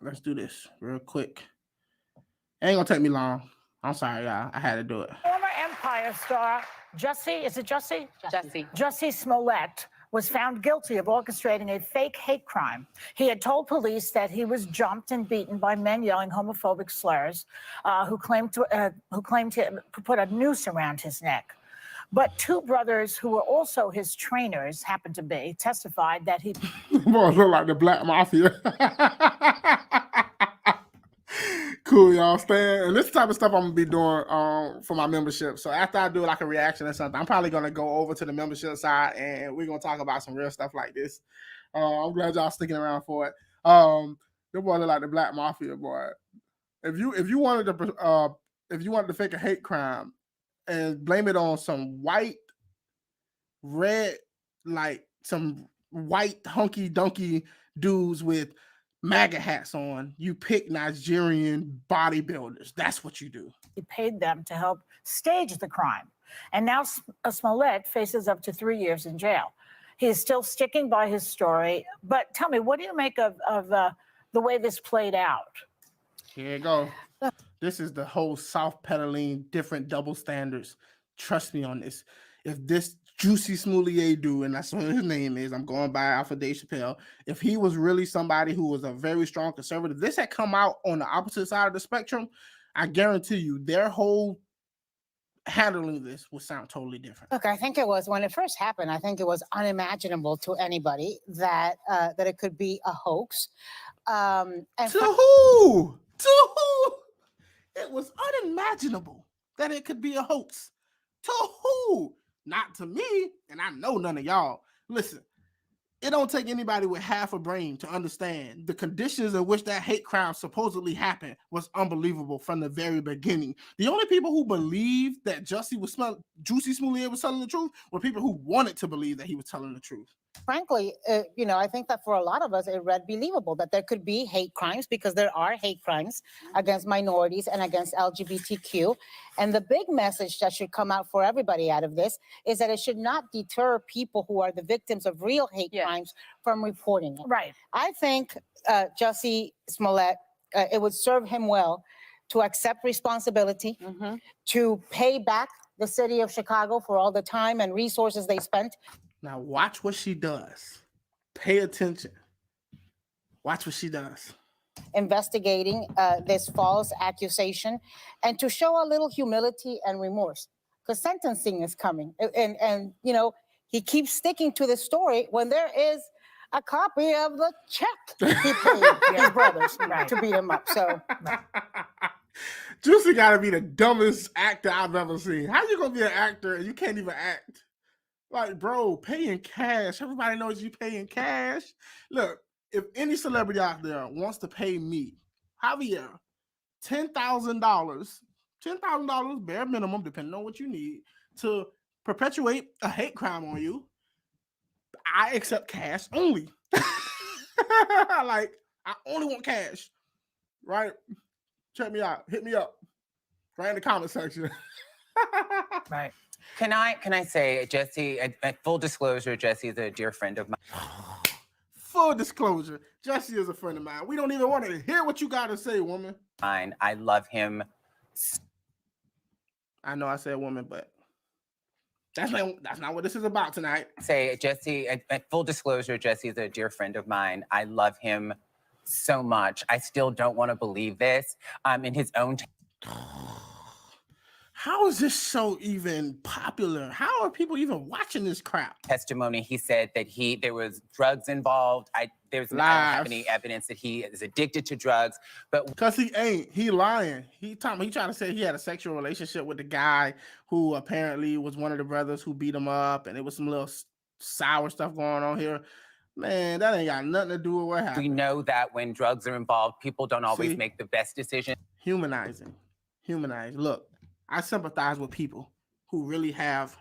let's do this real quick. It ain't gonna take me long. I'm sorry, y'all. I had to do it. Former Empire star Jussie, is it Jussie? Jussie Smollett was found guilty of orchestrating a fake hate crime. He had told police that he was jumped and beaten by men yelling homophobic slurs, who claimed to put a noose around his neck. But two brothers who were also his trainers, happened to be, testified that he... Boy, look like the Black Mafia. Cool, y'all. And this type of stuff I'm gonna be doing for my membership. So after I do like a reaction or something, I'm probably gonna go over to the membership side and we're gonna talk about some real stuff like this. I'm glad y'all sticking around for it. The boy look like the Black Mafia, boy. If you wanted to fake a hate crime and blame it on some white, red, like some white hunky dunky dudes with MAGA hats on, you pick Nigerian bodybuilders. That's what you do. He paid them to help stage the crime. And now Smollett faces up to 3 years in jail. He is still sticking by his story. But tell me, what do you make of the way this played out? Here you go. This is the whole South pedaling, different double standards. Trust me on this. If this Jussie Smollett dude, and that's what his name is, I'm going by Alpha Dave Chappelle, if he was really somebody who was a very strong conservative, this had come out on the opposite side of the spectrum, I guarantee you their whole handling this would sound totally different. Look, I think it was, when it first happened, I think it was unimaginable to anybody that that it could be a hoax. And to who? To who? It was unimaginable that it could be a hoax. To who? Not to me, and I know none of y'all. Listen, it don't take anybody with half a brain to understand the conditions in which that hate crime supposedly happened was unbelievable from the very beginning. The only people who believed that Jussie Smollett was telling the truth were people who wanted to believe that he was telling the truth. Frankly, I think that for a lot of us, it read believable that there could be hate crimes, because there are hate crimes against minorities and against LGBTQ. And the big message that should come out for everybody out of this is that it should not deter people who are the victims of real hate crimes from reporting it. Right. I think Jussie Smollett, it would serve him well to accept responsibility, to pay back the city of Chicago for all the time and resources they spent. Now watch what she does. Pay attention. Watch what she does. Investigating this false accusation, and to show a little humility and remorse, because sentencing is coming. And he keeps sticking to the story when there is a copy of the check he paid his brothers to beat him up. So Jussie gotta be the dumbest actor I've ever seen. How you gonna be an actor and you can't even act? Like, bro, pay in cash. Everybody knows you pay in cash. Look, if any celebrity out there wants to pay me, Javier, $10,000 bare minimum, depending on what you need, to perpetuate a hate crime on you, I accept cash only. Like, I only want cash, right? Check me out. Hit me up right in the comment section. Right. Can I say, Jussie, full disclosure, Jussie is a dear friend of mine. Full disclosure, Jussie is a friend of mine. We don't even want to hear what you got to say, woman. Fine. I love him. I know I said woman, but that's not what this is about tonight. Say, Jussie, full disclosure, Jussie is a dear friend of mine. I love him so much. I still don't want to believe this. In his own How is this show even popular? How are people even watching this crap? testimony, he said that there was drugs involved. I don't have any evidence that he is addicted to drugs, but because he ain't, he lying. He trying to say he had a sexual relationship with the guy who apparently was one of the brothers who beat him up, and it was some little sour stuff going on here. Man, that ain't got nothing to do with what happened. we know that when drugs are involved, people don't always make the best decision. Humanizing. Look, I sympathize with people who really have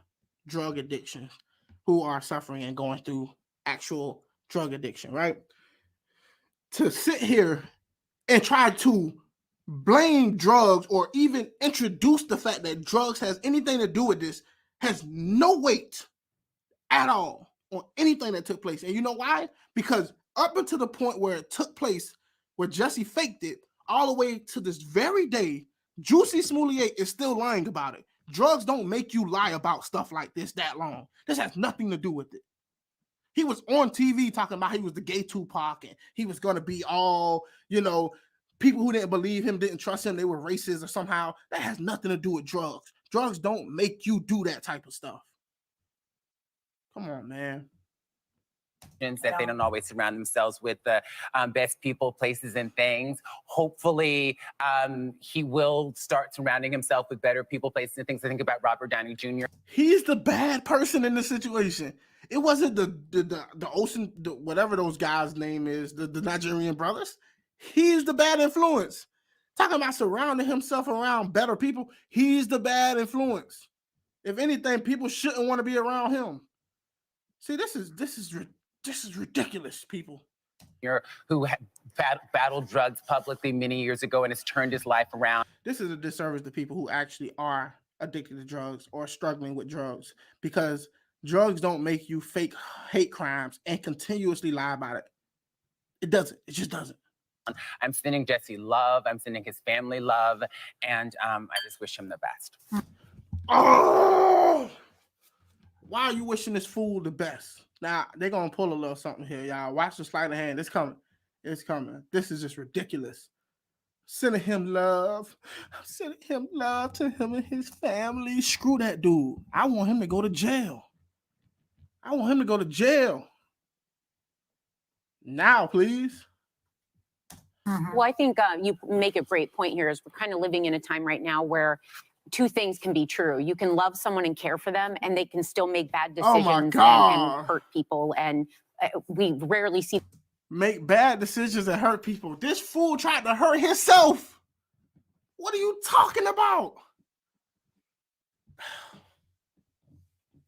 drug addictions, who are suffering and going through actual drug addiction, right? To sit here and try to blame drugs or even introduce the fact that drugs has anything to do with this has no weight at all on anything that took place. And you know why? Because up until the point where it took place, where Jussie faked it all the way to this very day. Jussie Smollett is still lying about it. Drugs don't make you lie about stuff like this that long. This has nothing to do with it. He was on TV talking about he was the gay Tupac and he was going to be all, people who didn't believe him, didn't trust him, they were racist or somehow. That has nothing to do with drugs. Drugs don't make you do that type of stuff. Come on, man. That they don't always surround themselves with the best people, places, and things. Hopefully, he will start surrounding himself with better people, places, and things. I think about Robert Downey Jr. He's the bad person in this situation. It wasn't the Ocean, whatever those guys' name is, the Nigerian brothers. He's the bad influence. Talking about surrounding himself around better people. He's the bad influence. If anything, people shouldn't want to be around him. See, this is ridiculous, people. Who battled drugs publicly many years ago and has turned his life around. This is a disservice to people who actually are addicted to drugs or struggling with drugs, because drugs don't make you fake hate crimes and continuously lie about it. It doesn't. It just doesn't. I'm sending Jussie love. I'm sending his family love. And I just wish him the best. Oh! Why are you wishing this fool the best? Now, they're going to pull a little something here, y'all. Watch the sleight of hand. It's coming. It's coming. This is just ridiculous. Sending him love. Sending him love to him and his family. Screw that dude. I want him to go to jail. I want him to go to jail. Now, please. Well, I think you make a great point here is we're kind of living in a time right now where two things can be true. You can love someone and care for them, and they can still make bad decisions and hurt people. And we rarely see make bad decisions and hurt people. This fool tried to hurt himself. What are you talking about?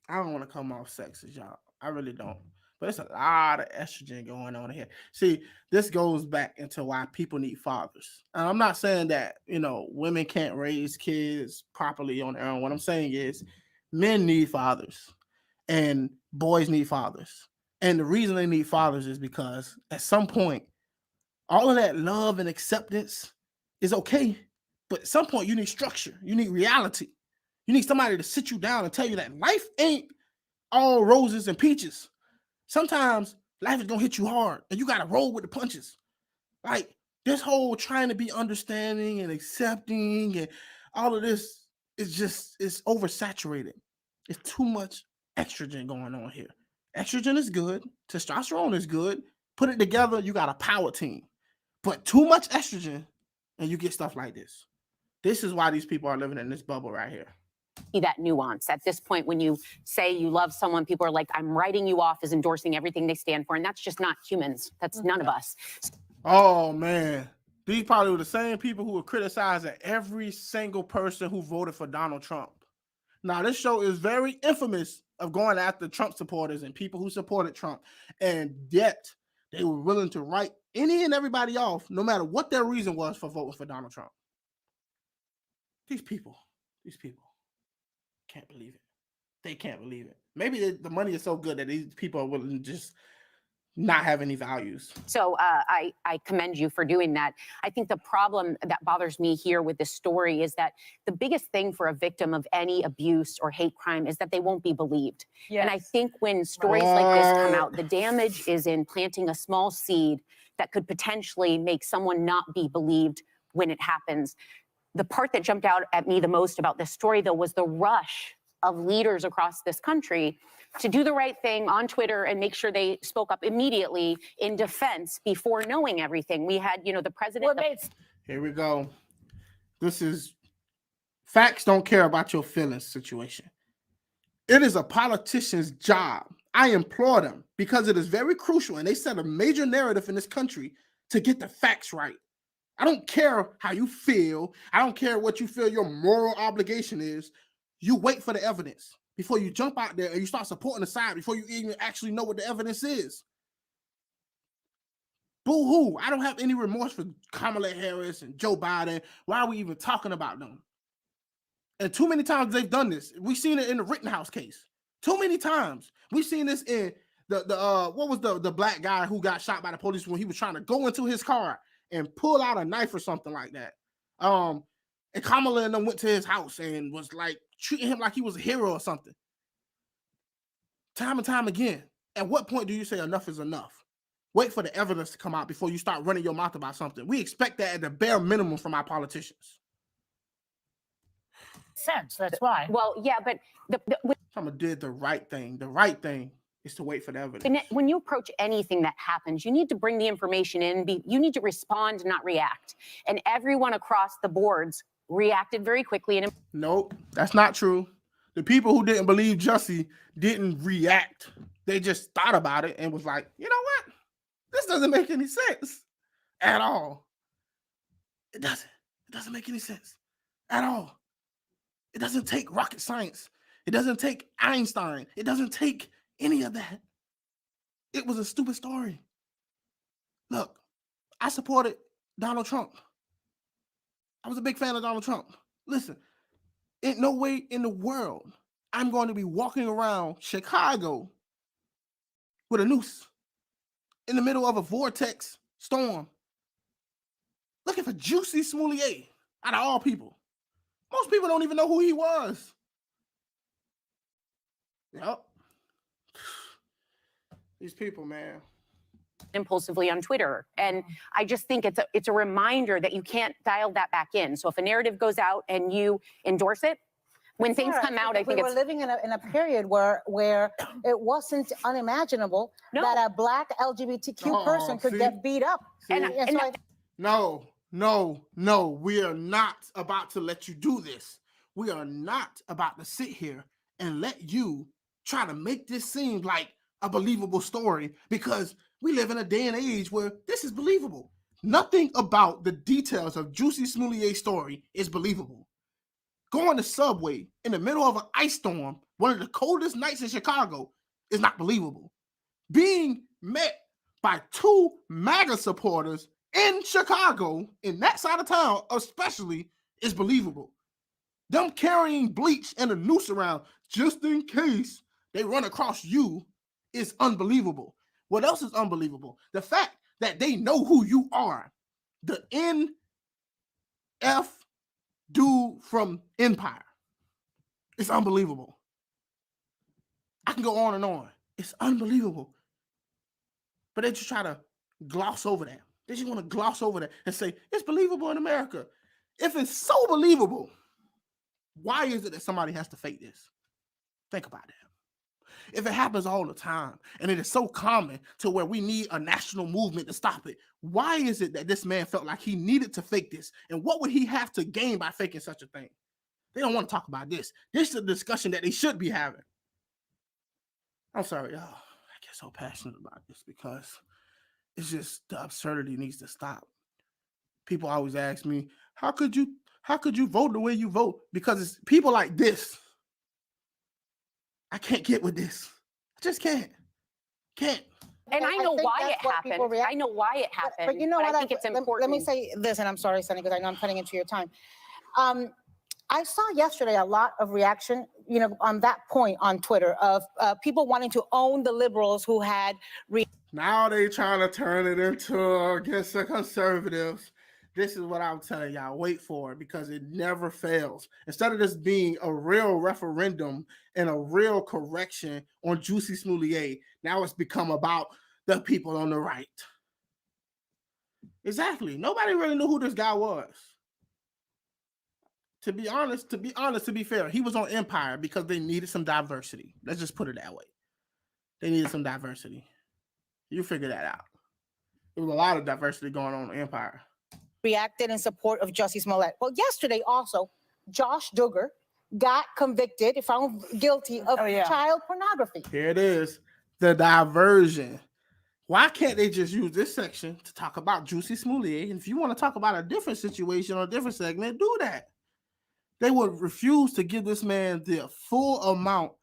I don't want to come off sexist, y'all. I really don't. But it's a lot of estrogen going on here. See, this goes back into why people need fathers. And I'm not saying that, women can't raise kids properly on their own. What I'm saying is men need fathers and boys need fathers. And the reason they need fathers is because at some point, all of that love and acceptance is okay. But at some point, you need structure. You need reality. You need somebody to sit you down and tell you that life ain't all roses and peaches. Sometimes life is going to hit you hard and you got to roll with the punches. Like this whole trying to be understanding and accepting and all of this it's oversaturated. It's too much estrogen going on here. Estrogen is good. Testosterone is good. Put it together, you got a power team. But too much estrogen and you get stuff like this. This is why these people are living in this bubble right here. See that nuance. At this point, when you say you love someone, people are like, I'm writing you off as endorsing everything they stand for. And that's just not humans. That's none of us. Oh, man. These probably were the same people who were criticizing every single person who voted for Donald Trump. Now, this show is very infamous of going after Trump supporters and people who supported Trump. And yet, they were willing to write any and everybody off, no matter what their reason was for voting for Donald Trump. These people. Can't believe it. They can't believe it. Maybe the money is so good that these people are willing to just not have any values. So I commend you for doing that. I think the problem that bothers me here with this story is that the biggest thing for a victim of any abuse or hate crime is that they won't be believed. Yes. And I think when stories like this come out, the damage is in planting a small seed that could potentially make someone not be believed when it happens. The part that jumped out at me the most about this story, though, was the rush of leaders across this country to do the right thing on Twitter and make sure they spoke up immediately in defense before knowing everything. We had, the president. Here we go. This is facts don't care about your feelings situation. It is a politician's job. I implore them because it is very crucial and they set a major narrative in this country to get the facts right. I don't care how you feel. I don't care what you feel your moral obligation is. You wait for the evidence before you jump out there and you start supporting the side before you even actually know what the evidence is. Boo-hoo. I don't have any remorse for Kamala Harris and Joe Biden. Why are we even talking about them? And too many times they've done this. We've seen it in the Rittenhouse case. Too many times. We've seen this in what was the black guy who got shot by the police when he was trying to go into his car and pull out a knife or something like that. And Kamala and them went to his house and was like treating him like he was a hero or something. Time and time again. At what point do you say enough is enough? Wait for the evidence to come out before you start running your mouth about something. We expect that at the bare minimum from our politicians. Sense. That's why. Well, yeah, but Someone did the right thing. The right thing is to wait for the evidence. And when you approach anything that happens, you need to bring the information in. You need to respond, not react. And everyone across the boards reacted very quickly. And nope, that's not true. The people who didn't believe Jussie didn't react. They just thought about it and was like, you know what? This doesn't make any sense at all. It doesn't. It doesn't make any sense at all. It doesn't take rocket science. It doesn't take Einstein. It doesn't take any of that. It was a stupid story. Look, I supported Donald Trump. I was a big fan of Donald Trump. Listen, in no way in the world I'm going to be walking around Chicago with a noose in the middle of a vortex storm looking for Jussie Smollett out of all people. Most people don't even know who he was. Yep. These people, man. impulsively on Twitter. And I just think it's a reminder that you can't dial that back in. So if a narrative goes out and you endorse it, when things come out, I think we were living in a period where it wasn't unimaginable that a Black LGBTQ person could get beat up. No, we are not about to let you do this. We are not about to sit here and let you try to make this seem like a believable story, because we live in a day and age where this is believable. Nothing about the details of Jussie Smollet's story is believable. Going to Subway in the middle of an ice storm, one of the coldest nights in Chicago, is not believable. Being met by two MAGA supporters in Chicago, in that side of town especially, is believable. Them carrying bleach and a noose around just in case they run across you is unbelievable. What else is unbelievable? The fact that they know who you are. The NF dude from Empire. It's unbelievable. I can go on and on. It's unbelievable. But they just try to gloss over that. They just want to gloss over that and say, it's believable in America. If it's so believable, why is it that somebody has to fake this? Think about that. If it happens all the time and it is so common to where we need a national movement to stop it, why is it that this man felt like he needed to fake this? And what would he have to gain by faking such a thing? They don't want to talk about this. This is a discussion that they should be having. I'm sorry, y'all. I get so passionate about this because it's just the absurdity needs to stop. People always ask me, how could you vote the way you vote? Because it's people like this. I can't get with this. I just can't. And I know why it happened. I know why it happened. But you know what? I think it's important. Let me say this, and I'm sorry, Sonny, because I know I'm cutting into your time. I saw yesterday a lot of reaction, on that point on Twitter of people wanting to own the liberals who had. Now they trying to turn it into against the conservatives. This is what I'm telling y'all. Wait for it, because it never fails. Instead of this being a real referendum and a real correction on Jussie Smollett, now it's become about the people on the right. Exactly. Nobody really knew who this guy was. To be fair, he was on Empire because they needed some diversity. Let's just put it that way. They needed some diversity. You figure that out. There was a lot of diversity going on in Empire. Reacted in support of Jussie Smollett. Well, yesterday also, Josh Duggar got convicted, found guilty of child pornography. Here it is, the diversion. Why can't they just use this section to talk about Jussie Smollett? And if you want to talk about a different situation or a different segment, do that. They would refuse to give this man the full amount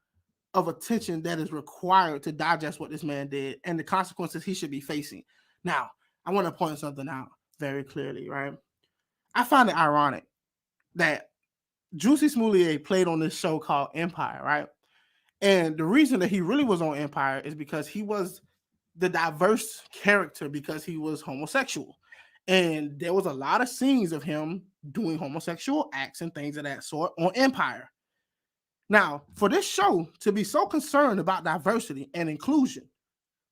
of attention that is required to digest what this man did and the consequences he should be facing. Now, I want to point something out very clearly, right? I find it ironic that Jussie Smollett played on this show called Empire, right? And the reason that he really was on Empire is because he was the diverse character because he was homosexual. And there was a lot of scenes of him doing homosexual acts and things of that sort on Empire. Now, for this show to be so concerned about diversity and inclusion,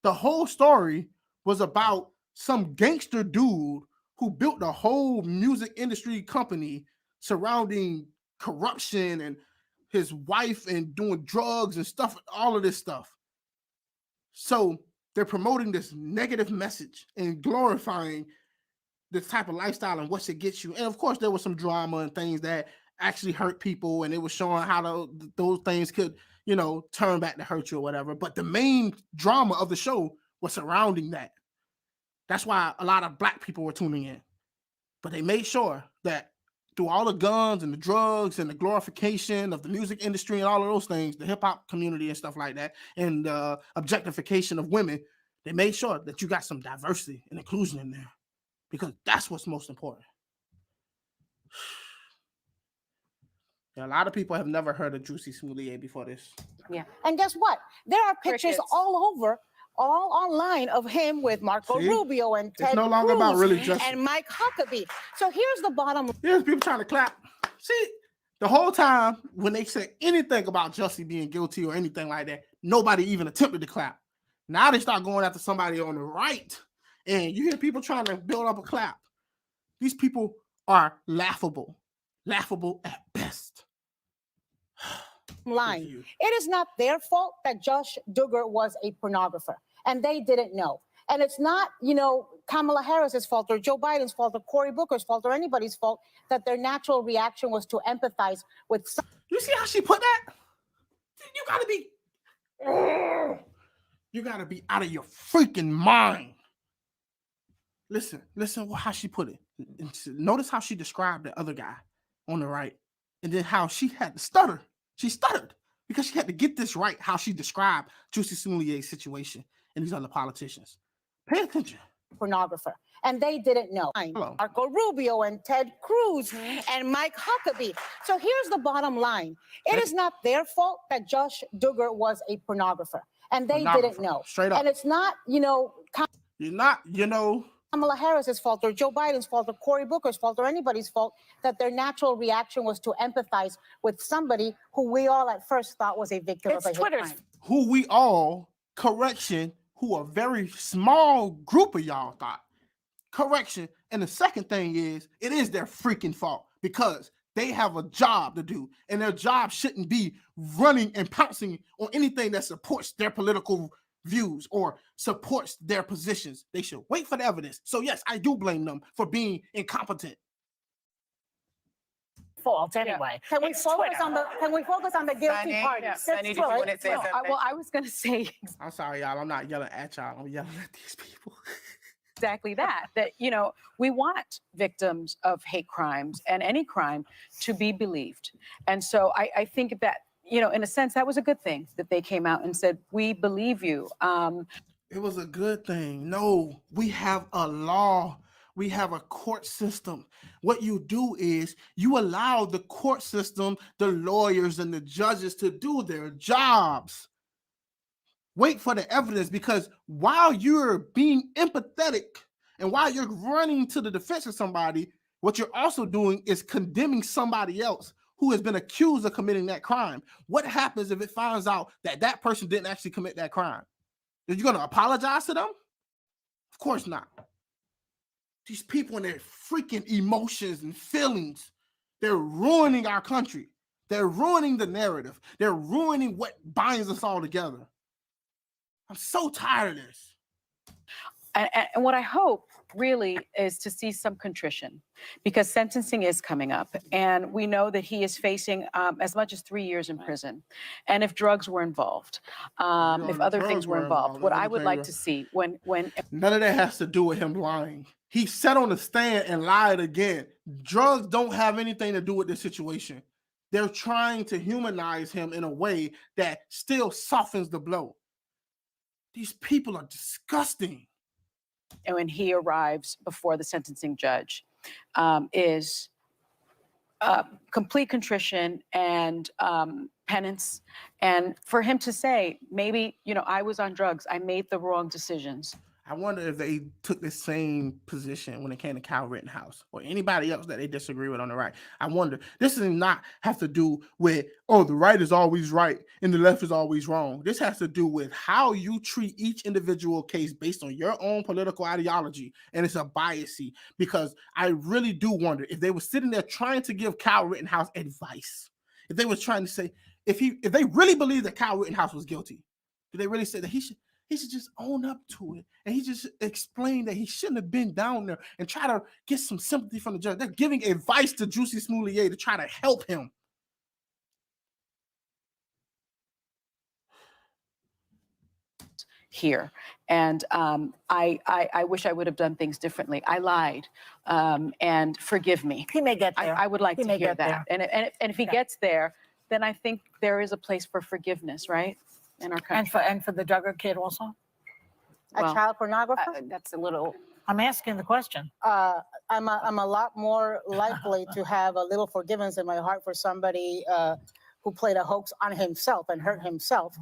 the whole story was about some gangster dude who built a whole music industry company surrounding corruption and his wife and doing drugs and stuff, all of this stuff. So they're promoting this negative message and glorifying this type of lifestyle and what it gets you. And of course, there was some drama and things that actually hurt people, and it was showing how those things could, you know, turn back to hurt you or whatever. But the main drama of the show was surrounding that. That's why a lot of Black people were tuning in. But they made sure that through all the guns and the drugs and the glorification of the music industry and all of those things, the hip hop community and stuff like that, and the objectification of women, they made sure that you got some diversity and inclusion in there, because that's what's most important. A lot of people have never heard of Jussie Smollett before this. Yeah. And guess what? There are pictures Crickets. all over, all online of him with Marco See? Rubio and Ted It's no longer about Cruz really Jussie. and Mike Huckabee. So here's the bottom. Here's people trying to clap. See, the whole time when they said anything about Jussie being guilty or anything like that, nobody even attempted to clap. Now they start going after somebody on the right, and you hear people trying to build up a clap. These people are laughable at best. line. It is not their fault that Josh Duggar was a pornographer, and they didn't know. And it's not, you know, Kamala Harris's fault or Joe Biden's fault or Cory Booker's fault or anybody's fault that their natural reaction was to empathize with. You see how she put that? You gotta be out of your freaking mind. Listen how she put it. Notice how she described the other guy on the right, and then how she had to stutter. She stuttered because she had to get this right, how she described Jussie Smollett's situation and these other politicians. Pay attention. Pornographer, and they didn't know. Hello. Marco Rubio and Ted Cruz and Mike Huckabee. So here's the bottom line. It is not their fault that Josh Duggar was a pornographer, and they didn't know. Straight up. And it's not, you know, Kamala Harris's fault or Joe Biden's fault or Cory Booker's fault or anybody's fault that their natural reaction was to empathize with somebody who we all at first thought was a victim of a hate crime. Who we all, correction, who a very small group of y'all thought. Correction. And the second thing is, it is their freaking fault because they have a job to do, and their job shouldn't be running and pouncing on anything that supports their political views or supports their positions. They should wait for the evidence. So yes, I do blame them for being incompetent. Fault anyway. Can we focus on the guilty parties? I need you to say something. Well, I was going to say I'm sorry, y'all. I'm not yelling at y'all. I'm yelling at these people. exactly that, you know, we want victims of hate crimes and any crime to be believed. And so I think that, you know, in a sense, that was a good thing that they came out and said, we believe you. It was a good thing. No, we have a law. We have a court system. What you do is you allow the court system, the lawyers and the judges to do their jobs. Wait for the evidence, because while you're being empathetic and while you're running to the defense of somebody, what you're also doing is condemning somebody else who has been accused of committing that crime. What happens if it finds out that that person didn't actually commit that crime? Are you going to apologize to them? Of course not. These people and their freaking emotions and feelings, they're ruining our country. They're ruining the narrative. They're ruining what binds us all together. I'm so tired of this. And what I hope really is to see some contrition, because sentencing is coming up, and we know that he is facing as much as 3 years in prison. And if drugs were involved, if other things were involved, what I would like to see when none of that has to do with him lying. He sat on the stand and lied again. Drugs don't have anything to do with this situation. They're trying to humanize him in a way that still softens the blow. These people are disgusting. And when he arrives before the sentencing judge, is complete contrition and penance, and for him to say, maybe, you know, I was on drugs, I made the wrong decisions. I wonder if they took the same position when it came to Kyle Rittenhouse or anybody else that they disagree with on the right. I wonder. This does not have to do with, oh, the right is always right and the left is always wrong. This has to do with how you treat each individual case based on your own political ideology, and it's a biasy. Because I really do wonder if they were sitting there trying to give Kyle Rittenhouse advice, if they were trying to say, if they really believe that Kyle Rittenhouse was guilty, did they really say that he should just own up to it, and he just explain that he shouldn't have been down there and try to get some sympathy from the judge? They're giving advice to Jussie Smollett to try to help him. Here. And I wish I would have done things differently. I lied, and forgive me. He may get there. I would like He to may hear get that. And if he gets there, then I think there is a place for forgiveness, right? In our country. And for the Duggar kid also? A Well, child pornographer? That's a little. I'm asking the question. I'm a lot more likely to have a little forgiveness in my heart for somebody who played a hoax on himself and hurt himself.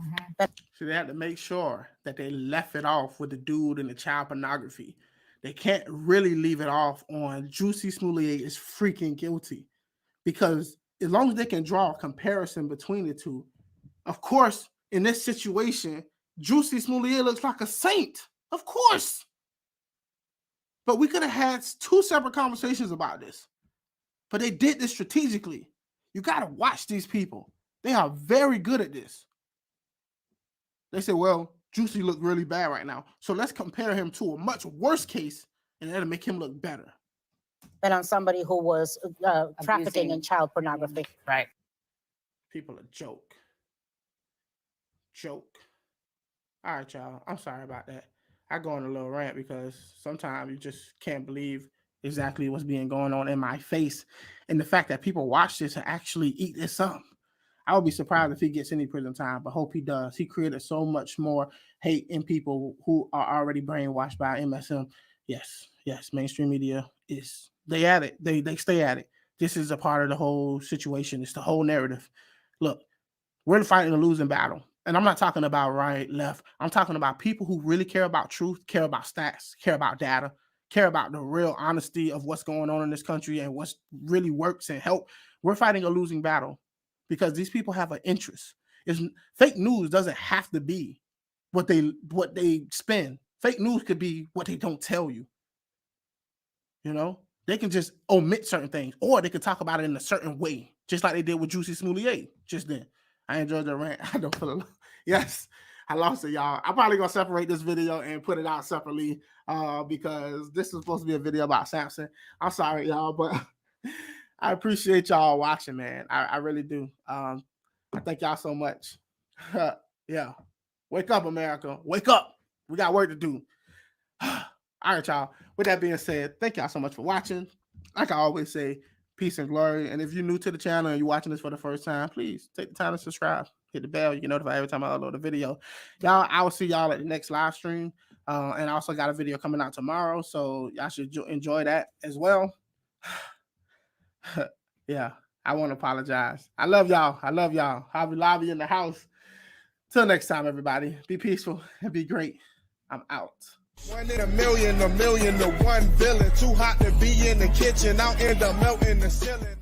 So they have to make sure that they left it off with the dude and the child pornography. They can't really leave it off on Jussie Smollett is freaking guilty, because as long as they can draw a comparison between the two, of course, in this situation, Jussie Smollett looks like a saint, of course. But we could have had 2 separate conversations about this. But they did this strategically. You got to watch these people. They are very good at this. They say, well, Jussie looked really bad right now, so let's compare him to a much worse case, and that'll make him look better. Than on somebody who was trafficking in child pornography. Right. People are joke. All right, y'all. I'm sorry about that. I go on a little rant because sometimes you just can't believe exactly what's being going on in my face. And the fact that people watch this and actually eat this up. I would be surprised if he gets any prison time, but hope he does. He created so much more hate in people who are already brainwashed by MSM. Yes, mainstream media they at it. They stay at it. This is a part of the whole situation. It's the whole narrative. Look, we're fighting a losing battle. And I'm not talking about right, left. I'm talking about people who really care about truth, care about stats, care about data, care about the real honesty of what's going on in this country and what really works and help. We're fighting a losing battle because these people have an interest. Fake news doesn't have to be what they spin. Fake news could be what they don't tell you. You know, they can just omit certain things, or they can talk about it in a certain way, just like they did with Jussie Smollett just then. I enjoyed the rant. I don't feel yes, I lost it, y'all. I'm probably gonna separate this video and put it out separately because this is supposed to be a video about Samson. I'm sorry, y'all, but I appreciate y'all watching, man. I really do. I thank y'all so much. Yeah, wake up, America. Wake up. We got work to do. All right, y'all. With that being said, thank y'all so much for watching. Like I always say, peace and glory. And if you're new to the channel and you're watching this for the first time, please take the time to subscribe. Hit the bell. You get notified every time I upload a video. Y'all, I will see y'all at the next live stream. And I also got a video coming out tomorrow, so y'all should enjoy that as well. Yeah, I want to apologize. I love y'all. Hobby Lobby in the house. Till next time, everybody. Be peaceful and be great. I'm out. 1 in a million to 1 villain. Too hot to be in the kitchen. I'll end up melting the ceiling.